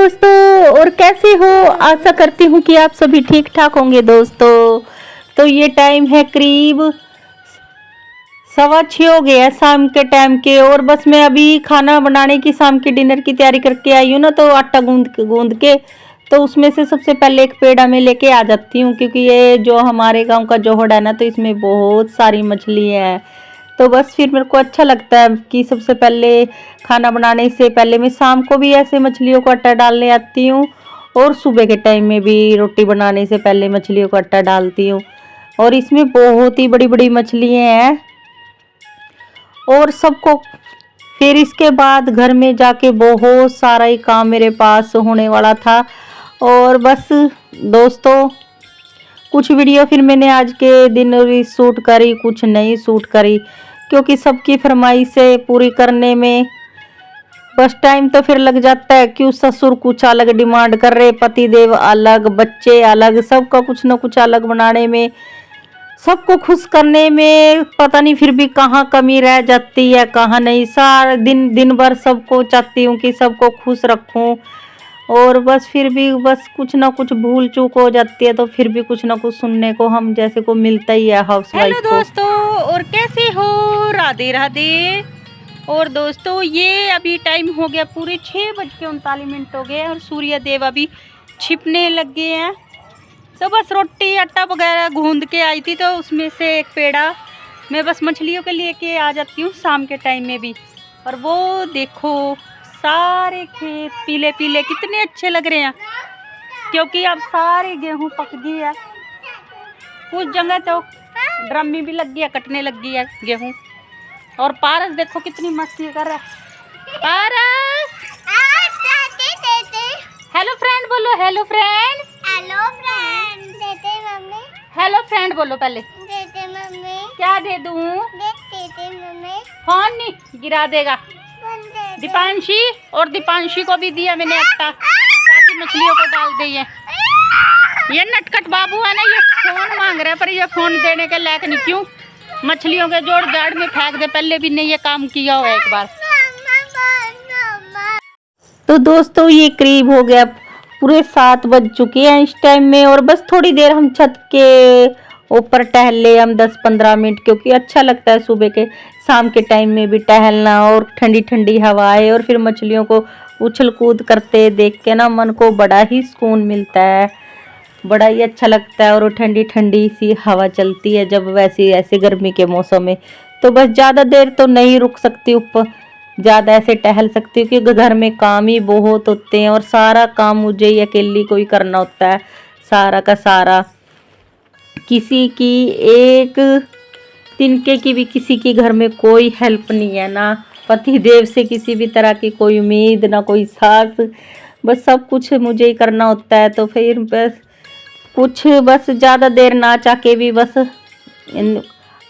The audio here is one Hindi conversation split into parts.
दोस्तों, और कैसे हो? आशा करती हूँ कि आप सभी ठीक ठाक होंगे दोस्तों। तो ये टाइम है करीब 6:15 हो गया शाम के टाइम के, और बस मैं अभी खाना बनाने की शाम के डिनर की तैयारी करके आई हूँ ना। तो आटा गूंद के तो उसमें से सबसे पहले एक पेड़ा में लेके आ जाती हूँ, क्योंकि ये जो हमारे गांव का जोहड़ है ना, तो इसमें बहुत सारी मछली है। तो बस फिर मेरे को अच्छा लगता है कि सबसे पहले खाना बनाने से पहले मैं शाम को भी ऐसे मछलियों को आटा डालने आती हूँ, और सुबह के टाइम में भी रोटी बनाने से पहले मछलियों को आटा डालती हूँ। और इसमें बहुत ही बड़ी बड़ी मछलियाँ हैं, और सबको फिर इसके बाद घर में जाके बहुत सारा ही काम मेरे पास होने वाला था। और बस दोस्तों, कुछ वीडियो फिर मैंने आज के दिन शूट करी, कुछ नहीं शूट करी, क्योंकि सबकी फरमाइशें पूरी करने में बस टाइम तो फिर लग जाता है। क्यों ससुर कुछ अलग डिमांड कर रहे, पतिदेव अलग, बच्चे अलग, सबका कुछ ना कुछ अलग बनाने में, सबको खुश करने में पता नहीं फिर भी कहाँ कमी रह जाती है, कहाँ नहीं। सारा दिन भर सबको चाहती हूँ कि सबको खुश रखूँ, और बस फिर भी बस कुछ ना कुछ भूल चूक हो जाती है, तो फिर भी कुछ ना कुछ सुनने को हम जैसे को मिलता ही है हाउसवाइफ को। हेलो दोस्तों, और कैसे हो? राधे राधे। और दोस्तों, ये अभी टाइम हो गया पूरे 6:39 हो गए, और सूर्य देव अभी छिपने लग गए हैं। तो बस रोटी आटा वगैरह गूंद के आई थी, तो उसमें से एक पेड़ा मैं बस मछलियों के लिए के आ जाती हूँ शाम के टाइम में भी। और वो देखो, सारे खेत पीले पीले कितने अच्छे लग रहे हैं, क्योंकि अब सारे गेहूं पक गई है। कुछ जगह तो ड्रम में भी लग गया, कटने लग गई है गेहूं। और पारस देखो कितनी मस्ती कर रहा है। पारस, हेलो फ्रेंड बोलो। Hello friend, hello friend. देते मम्मी। हेलो फ्रेंड बोलो पहले। देते मम्मी। क्या दे दूं? देते मम्मी। फोन नहीं गिरा देगा। दीपांशी, और दीपांशी को भी दिया मैंने आटा, ताकि मछलियों को डाल दे। ये नटखट बाबू है ना, ये फोन मांग रहा है, पर ये फोन देने के लायक नहीं। क्यों? मछलियों के जोड़ जाड़ में फेंक दे, पहले भी नहीं ये काम किया हुआ एक बार। तो दोस्तों, ये करीब हो गया पूरे 7 बज चुके हैं इस टाइम में, और बस थोड़ी देर हम छत के ऊपर टहल ले, हम 10-15 मिनट, क्योंकि अच्छा लगता है सुबह के शाम के टाइम में भी टहलना, और ठंडी ठंडी हवाएं, और फिर मछलियों को उछल कूद करते देख के ना मन को बड़ा ही सुकून मिलता है, बड़ा ही अच्छा लगता है। और ठंडी ठंडी सी हवा चलती है जब वैसे ऐसे गर्मी के मौसम में। तो बस ज़्यादा देर तो नहीं रुक सकती ऊपर, ज़्यादा ऐसे टहल सकती हूँ, क्योंकि घर में काम ही बहुत होते हैं, और सारा काम मुझे ही अकेली को ही करना होता है, सारा का सारा। किसी की एक तिनके की भी किसी की घर में कोई हेल्प नहीं है, ना पति देव से किसी भी तरह की कोई उम्मीद, ना कोई सास, बस सब कुछ मुझे ही करना होता है। तो फिर बस कुछ बस ज़्यादा देर ना चाह भी बस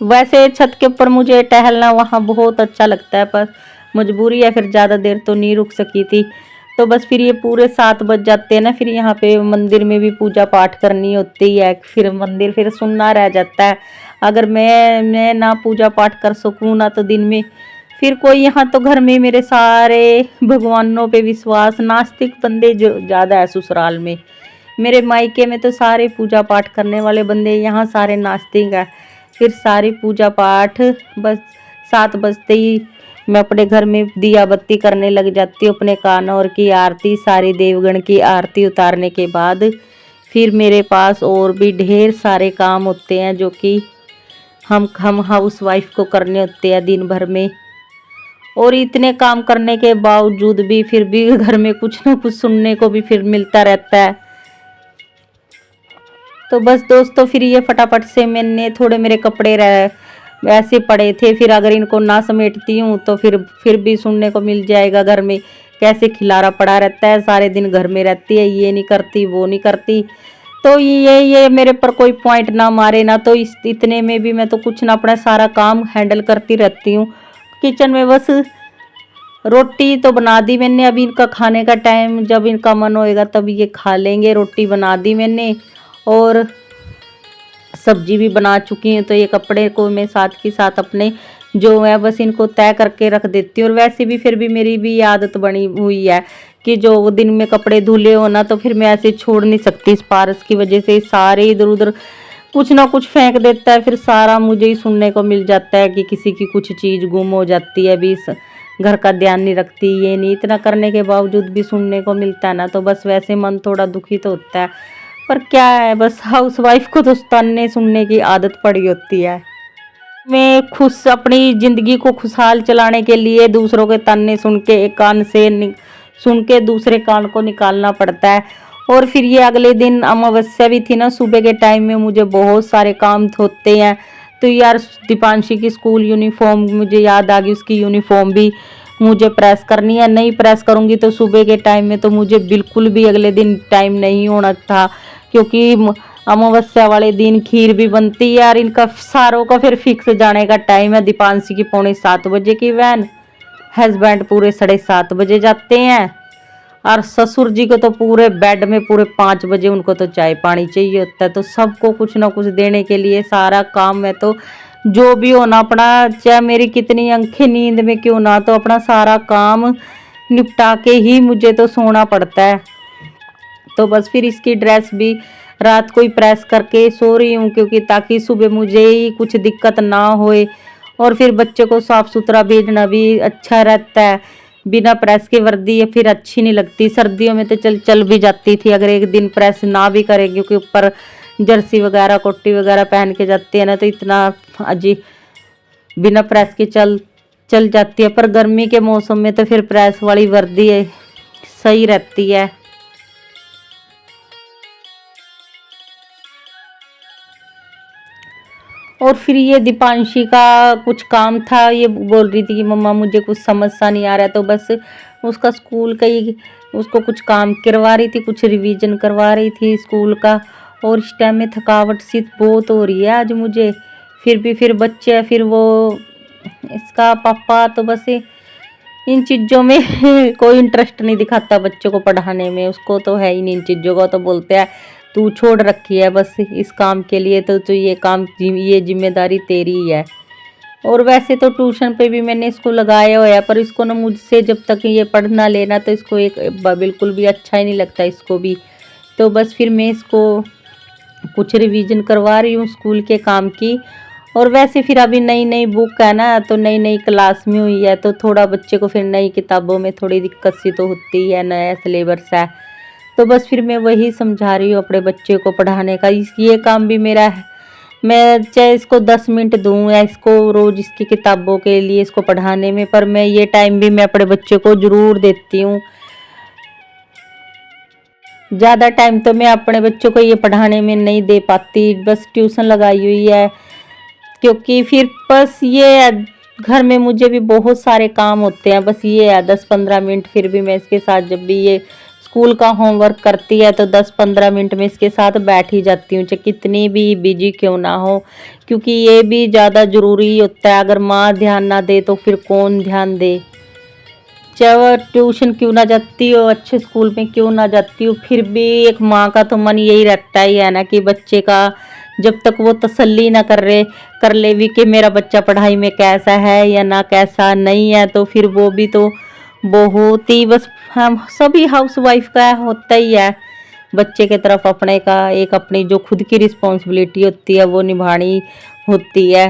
वैसे छत के ऊपर मुझे टहलना वहाँ बहुत अच्छा लगता है, पर मजबूरी है, फिर ज़्यादा देर तो नहीं रुक सकी थी। तो बस फिर ये पूरे 7 बज जाते हैं ना, फिर यहाँ पे मंदिर में भी पूजा पाठ करनी होती है, फिर मंदिर फिर सुनना रह जाता है। अगर मैं ना पूजा पाठ कर सकूँ ना, तो दिन में फिर कोई, यहाँ तो घर में मेरे सारे भगवानों पे विश्वास, नास्तिक बंदे जो ज़्यादा है ससुराल में। मेरे मायके में तो सारे पूजा पाठ करने वाले बंदे, यहाँ सारे नास्तिक हैं। फिर सारी पूजा पाठ बस 7 बजते ही मैं अपने घर में दिया बत्ती करने लग जाती हूँ, अपने कानौर की आरती, सारी देवगण की आरती उतारने के बाद फिर मेरे पास और भी ढेर सारे काम होते हैं, जो कि हम हाउस वाइफ को करने होते हैं दिन भर में। और इतने काम करने के बावजूद भी फिर भी घर में कुछ ना कुछ सुनने को भी फिर मिलता रहता है। तो बस दोस्तों, फिर ये फटाफट से मैंने थोड़े मेरे कपड़े वैसे पड़े थे, फिर अगर इनको ना समेटती हूँ तो फिर भी सुनने को मिल जाएगा घर में कैसे खिलारा पड़ा रहता है, सारे दिन घर में रहती है, ये नहीं करती वो नहीं करती। तो ये मेरे पर कोई पॉइंट ना मारे ना, तो इतने में भी मैं तो कुछ ना अपना सारा काम हैंडल करती रहती हूँ किचन में। बस रोटी तो बना दी मैंने, अभी इनका खाने का टाइम जब इनका मन होएगा तब ये खा लेंगे। रोटी बना दी मैंने, और सब्जी भी बना चुकी हूँ। तो ये कपड़े को मैं साथ के साथ अपने जो है बस इनको तय करके रख देती हूँ। और वैसे भी फिर भी मेरी भी आदत बनी हुई है कि जो दिन में कपड़े धुले हो ना, तो फिर मैं ऐसे छोड़ नहीं सकती। इस पारस की वजह से सारे इधर उधर कुछ ना कुछ फेंक देता है, फिर सारा मुझे ही सुनने को मिल जाता है कि किसी की कुछ चीज़ गुम हो जाती है, अभी घर का ध्यान नहीं रखती, ये नहीं। इतना करने के बावजूद भी सुनने को मिलता है ना, तो बस वैसे मन थोड़ा दुखी तो होता है। पर क्या है, बस हाउसवाइफ को तो ताने सुनने की आदत पड़ी होती है। मैं खुश अपनी ज़िंदगी को खुशहाल चलाने के लिए दूसरों के ताने सुन के एक कान से सुन के दूसरे कान को निकालना पड़ता है। और फिर ये अगले दिन अमावस्या भी थी ना, सुबह के टाइम में मुझे बहुत सारे काम होते हैं। तो यार दीपांशी की स्कूल यूनिफॉर्म मुझे याद आ गई, उसकी यूनिफॉर्म भी मुझे प्रेस करनी है। नहीं प्रेस करूँगी तो सुबह के टाइम में तो मुझे बिल्कुल भी अगले दिन टाइम नहीं होना था, क्योंकि अमावस्या वाले दिन खीर भी बनती है। और इनका सारों का फिर फिक्स जाने का टाइम है। दीपांशी की 6:45 की वैन, हस्बैंड पूरे 7:30 बजे जाते हैं। और ससुर जी को तो पूरे बेड में पूरे 5 बजे उनको तो चाय पानी चाहिए होता है। तो सबको कुछ ना कुछ देने के लिए सारा काम में तो जो भी होना अपना, चाहे मेरी कितनी आंखें नींद में क्यों ना, तो अपना सारा काम निपटा के ही मुझे तो सोना पड़ता है। तो बस फिर इसकी ड्रेस भी रात को ही प्रेस करके सो रही हूँ, क्योंकि ताकि सुबह मुझे ही कुछ दिक्कत ना होए। और फिर बच्चे को साफ सुथरा भेजना भी अच्छा रहता है। बिना प्रेस के वर्दी फिर अच्छी नहीं लगती। सर्दियों में तो चल भी जाती थी अगर एक दिन प्रेस ना भी करे, क्योंकि ऊपर जर्सी वगैरह कोटी वगैरह पहन के जाती है ना, तो इतना अजीब बिना प्रेस के चल जाती है। पर गर्मी के मौसम में तो फिर प्रेस वाली वर्दी सही रहती है। और फिर ये दीपांशी का कुछ काम था, ये बोल रही थी कि मम्मा मुझे कुछ समझ सा नहीं आ रहा है, तो बस उसका स्कूल का ही उसको कुछ काम करवा रही थी, कुछ रिवीजन करवा रही थी स्कूल का। और इस टाइम में थकावट सी बहुत हो रही है आज मुझे। फिर बच्चे, फिर वो इसका पापा तो बस इन चीज़ों में कोई इंटरेस्ट नहीं दिखाता बच्चों को पढ़ाने में। उसको तो है ही नहीं इन चीज़ों का, तो बोलते हैं तू छोड़ रखी है बस इस काम के लिए, तो ये काम ये जिम्मेदारी तेरी ही है। और वैसे तो ट्यूशन पे भी मैंने इसको लगाया हुआ है, पर इसको ना मुझसे जब तक ये पढ़ना लेना, तो इसको एक बिल्कुल भी अच्छा ही नहीं लगता इसको भी। तो बस फिर मैं इसको कुछ रिवीजन करवा रही हूँ स्कूल के काम की। और वैसे फिर अभी नई नई बुक है ना, तो नई नई क्लास में हुई है, तो थोड़ा बच्चे को फिर नई किताबों में थोड़ी दिक्कत सी तो होती है, नया सिलेबस है। तो बस फिर मैं वही समझा रही हूँ अपने बच्चे को पढ़ाने का। ये काम भी मेरा है, मैं चाहे इसको 10 मिनट दूँ या इसको रोज़ इसकी किताबों के लिए इसको पढ़ाने में, पर मैं ये टाइम भी मैं अपने बच्चे को ज़रूर देती हूँ। ज़्यादा टाइम तो मैं अपने बच्चों को ये पढ़ाने में नहीं दे पाती, बस ट्यूशन लगाई हुई है। क्योंकि फिर बस ये घर में मुझे भी बहुत सारे काम होते हैं, बस ये है 10-15 मिनट फिर भी मैं इसके साथ, जब भी ये स्कूल का होमवर्क करती है तो 10-15 मिनट में इसके साथ बैठ ही जाती हूँ, चाहे कितनी भी बिजी क्यों ना हो। क्योंकि ये भी ज़्यादा ज़रूरी होता है, अगर माँ ध्यान ना दे तो फिर कौन ध्यान दे। चाहे वो ट्यूशन क्यों ना जाती हो, अच्छे स्कूल में क्यों ना जाती हो, फिर भी एक माँ का तो मन यही रहता ही है ना कि बच्चे का जब तक वो तसल्ली ना कर ले भी कि मेरा बच्चा पढ़ाई में कैसा है या ना कैसा नहीं है, तो फिर वो भी तो बहुत ही, बस हम सभी हाउसवाइफ का होता ही है। बच्चे के तरफ अपने का एक अपनी जो खुद की रिस्पॉन्सिबिलिटी होती है वो निभानी होती है।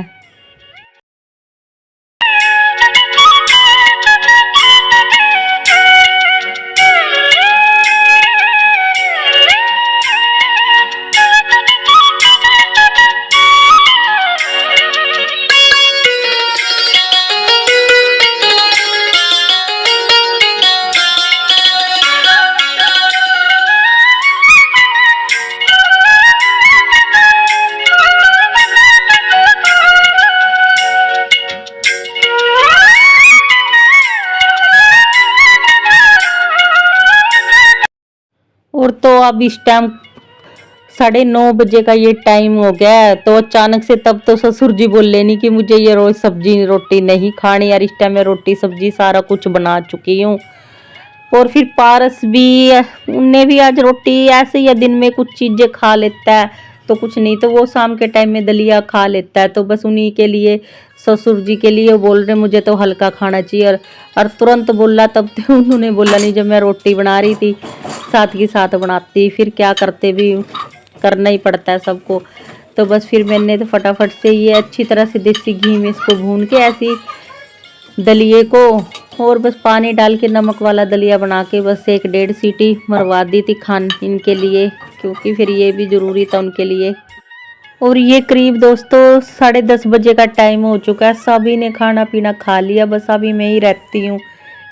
और तो अब इस टाइम 9:30 बजे का ये टाइम हो गया है, तो अचानक से तब तो ससुर जी बोले नहीं कि मुझे ये रोज सब्जी रोटी नहीं खानी यार। इस टाइम मैं रोटी सब्जी सारा कुछ बना चुकी हूँ। और फिर पारस भी, उनने भी आज रोटी ऐसे ही दिन में कुछ चीज़ें खा लेता है, तो कुछ नहीं, तो वो शाम के टाइम में दलिया खा लेता है। तो बस उन्हीं के लिए, ससुर जी के लिए बोल रहे मुझे तो हल्का खाना चाहिए। और तुरंत बोला, तब तो उन्होंने बोला नहीं, जब मैं रोटी बना रही थी साथ के साथ बनाती, फिर क्या करते, भी करना ही पड़ता है सबको। तो बस फिर मैंने तो फटाफट से ये अच्छी तरह से देसी घी में इसको भून के ऐसी दलिए को, और बस पानी डाल के नमक वाला दलिया बना के बस 1-1.5 सीटी मरवा दी थी खान इनके लिए, क्योंकि फिर ये भी ज़रूरी था उनके लिए। और ये करीब दोस्तों 10:30 बजे का टाइम हो चुका है। सभी ने खाना पीना खा लिया, बस अभी मैं ही रहती हूँ,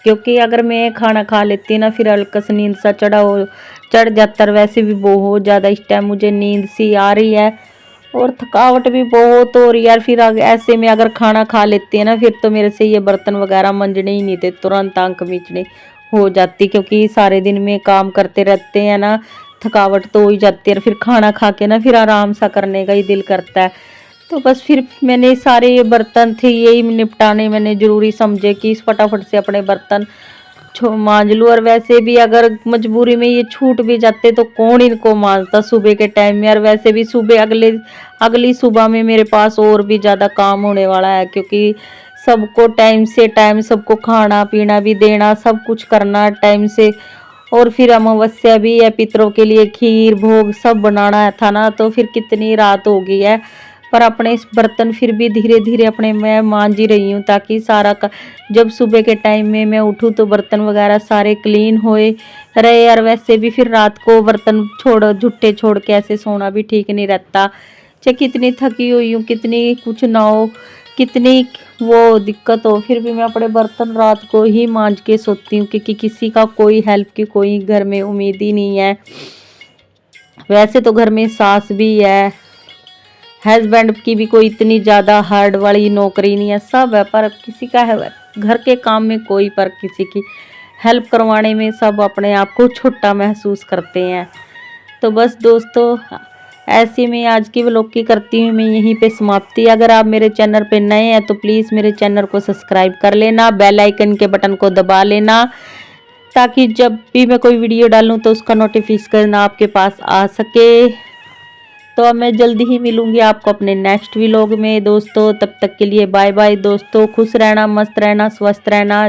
क्योंकि अगर मैं खाना खा लेती ना फिर हल्का नींद सा चढ़ जाता है। वैसे भी बहुत ज़्यादा इस टाइम मुझे नींद सी आ रही है और थकावट भी बहुत हो रही है यार। फिर ऐसे में अगर खाना खा लेते हैं ना, फिर तो मेरे से ये बर्तन वगैरह मंजने ही नहीं थे, तुरंत आंख मीचने हो जाती, क्योंकि सारे दिन में काम करते रहते हैं ना, थकावट तो हो ही जाती है। फिर खाना खा के ना फिर आराम सा करने का ही दिल करता है। तो बस फिर मैंने सारे ये बर्तन थे यही निपटाने मैंने ज़रूरी समझे कि इस फटाफट से अपने बर्तन मांज लूँ। और वैसे भी अगर मजबूरी में ये छूट भी जाते तो कौन इनको मांजता सुबह के टाइम में। और वैसे भी सुबह अगली सुबह में मेरे पास और भी ज़्यादा काम होने वाला है, क्योंकि सबको टाइम से टाइम सबको खाना पीना भी देना, सब कुछ करना टाइम से। और फिर अमावस्या भी है, पितरों के लिए खीर भोग सब बनाना था ना, तो फिर कितनी रात हो गई है। पर अपने इस बर्तन फिर भी धीरे धीरे अपने मैं मांज ही रही हूँ, ताकि जब सुबह के टाइम में मैं उठूँ तो बर्तन वगैरह सारे क्लीन होए रहे। और वैसे भी फिर रात को बर्तन झुट्टे छोड़ के ऐसे सोना भी ठीक नहीं रहता। चाहे कितनी थकी हुई हूँ, कितनी कुछ ना हो, कितनी वो दिक्कत हो, फिर भी मैं अपने बर्तन रात को ही मांज के सोती हूँ, क्योंकि किसी का कोई हेल्प की कोई घर में उम्मीद ही नहीं है। वैसे तो घर में सास भी है, हस्बैंड की भी कोई इतनी ज़्यादा हार्ड वाली नौकरी नहीं है, सब है, पर किसी का है घर के काम में कोई, पर किसी की हेल्प करवाने में सब अपने आप को छोटा महसूस करते हैं। तो बस दोस्तों ऐसे में आज की व्लॉग की करती हूँ मैं यहीं पे समाप्ति। अगर आप मेरे चैनल पे नए हैं तो प्लीज़ मेरे चैनल को सब्सक्राइब कर लेना, बेल आइकन के बटन को दबा लेना, ताकि जब भी मैं कोई वीडियो डालूँ तो उसका नोटिफिकेशन आपके पास आ सके। तो अब मैं जल्दी ही मिलूंगी आपको अपने नेक्स्ट व्लॉग में दोस्तों। तब तक के लिए बाय बाय दोस्तों, खुश रहना, मस्त रहना, स्वस्थ रहना।